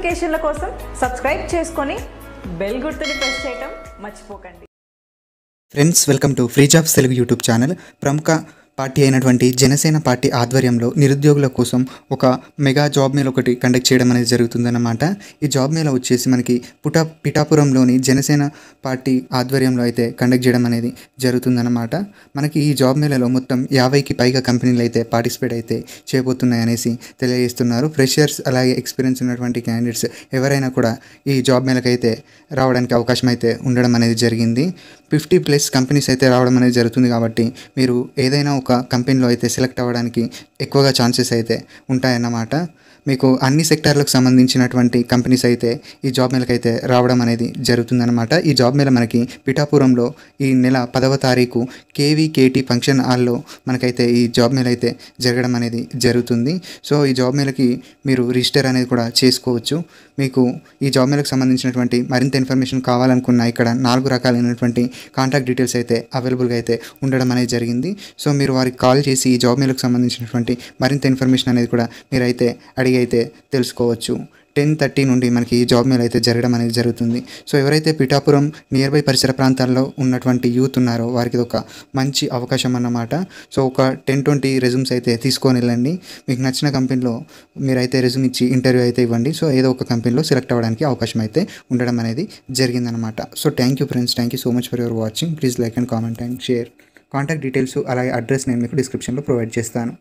నోటిఫికేషన్ల కోసం సబ్స్క్రైబ్ చేసుకొని బెల్ గుర్తుని ప్రెస్ చేయడం మర్చిపోకండి. Friends, welcome to free jobs Telugu YouTube channel. ప్రముఖ పార్టీ అయినటువంటి జనసేన పార్టీ ఆధ్వర్యంలో నిరుద్యోగుల కోసం ఒక మెగా జాబ్ మేళ ఒకటి కండక్ట్ చేయడం అనేది జరుగుతుందన్నమాట. ఈ జాబ్ మేళ వచ్చేసి మనకి పిఠాపురంలోని జనసేన పార్టీ ఆధ్వర్యంలో అయితే కండక్ట్ చేయడం అనేది జరుగుతుందన్నమాట. మనకి ఈ జాబ్ మేళలో మొత్తం 50కి పైగా కంపెనీలు అయితే పార్టిసిపేట్ అయితే చేయబోతున్నాయి అనేసి తెలియజేస్తున్నారు. ఫ్రెషర్స్ అలాగే ఎక్స్పీరియన్స్ ఉన్నటువంటి క్యాండిడేట్స్ ఎవరైనా కూడా ఈ జాబ్ మేళకైతే రావడానికి అవకాశం అయితే ఉండడం అనేది జరిగింది. 50+ కంపెనీస్ అయితే రావడం అనేది జరుగుతుంది. కాబట్టి మీరు ఏదైనా ఒక కంపెనీలో అయితే సెలెక్ట్ అవ్వడానికి ఎక్కువగా ఛాన్సెస్ అయితే ఉంటాయన్నమాట. మీకు అన్ని సెక్టార్లకు సంబంధించినటువంటి కంపెనీస్ అయితే ఈ జాబ్ మేళకి అయితే రావడం అనేది జరుగుతుందన్నమాట. ఈ జాబ్ మేళ మనకి పిఠాపురంలో ఈ నెల 10వ తారీఖు KVKT ఫంక్షన్ హాల్లో మనకైతే ఈ జాబ్ మేళ అయితే జరగడం అనేది జరుగుతుంది. సో ఈ జాబ్ మేళకి మీరు రిజిస్టర్ అనేది కూడా చేసుకోవచ్చు. మీకు ఈ జాబ్ మేళకు సంబంధించినటువంటి మరింత ఇన్ఫర్మేషన్ కావాలనుకున్న ఇక్కడ 4 రకాలైనటువంటి కాంటాక్ట్ డీటెయిల్స్ అయితే అవైలబుల్గా అయితే ఉండడం అనేది జరిగింది. సో మీరు వారికి కాల్ చేసి ఈ జాబ్ మేళకు సంబంధించినటువంటి మరింత ఇన్ఫర్మేషన్ అనేది కూడా మీరైతే అయితే తెలుసుకోవచ్చు. 10:30 నుండి మనకి ఈ జాబ్ మేళ అయితే జరగడం అనేది జరుగుతుంది. సో ఎవరైతే పిఠాపురం నియర్ బై పరిసర ప్రాంతాల్లో ఉన్నటువంటి యూత్ ఉన్నారో వారికి ఇది ఒక మంచి అవకాశం అన్నమాట. సో ఒక 10-20 రెజ్యూమ్స్ అయితే తీసుకొని వెళ్ళండి. మీకు నచ్చిన కంపెనీలో మీరైతే రెజ్యూమ్ ఇచ్చి ఇంటర్వ్యూ అయితే ఇవ్వండి. సో ఏదో ఒక కంపెనీలో సెలెక్ట్ అవ్వడానికి అవకాశం అయితే ఉండడం అనేది జరిగిందనమాట. So thank you friends, thank you so much for your watching. Please like and comment and share. Contact details అలాగే అడ్రస్ నేను మీకు డిస్క్రిప్షన్లో ప్రొవైడ్ చేస్తాను.